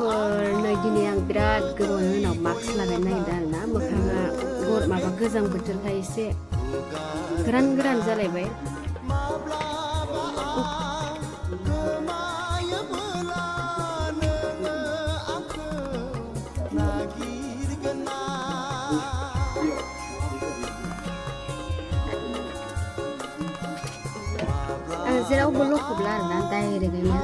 नै दिनै आं बिराद गोबावनि उनाव मास्क लागायनो नागिरदों आरोना मोखाङा माबा गोजां बोथोरखाय एसे गोरान जालायबाय आं जेरावबो लखबला आरोना डाइरेक्टनो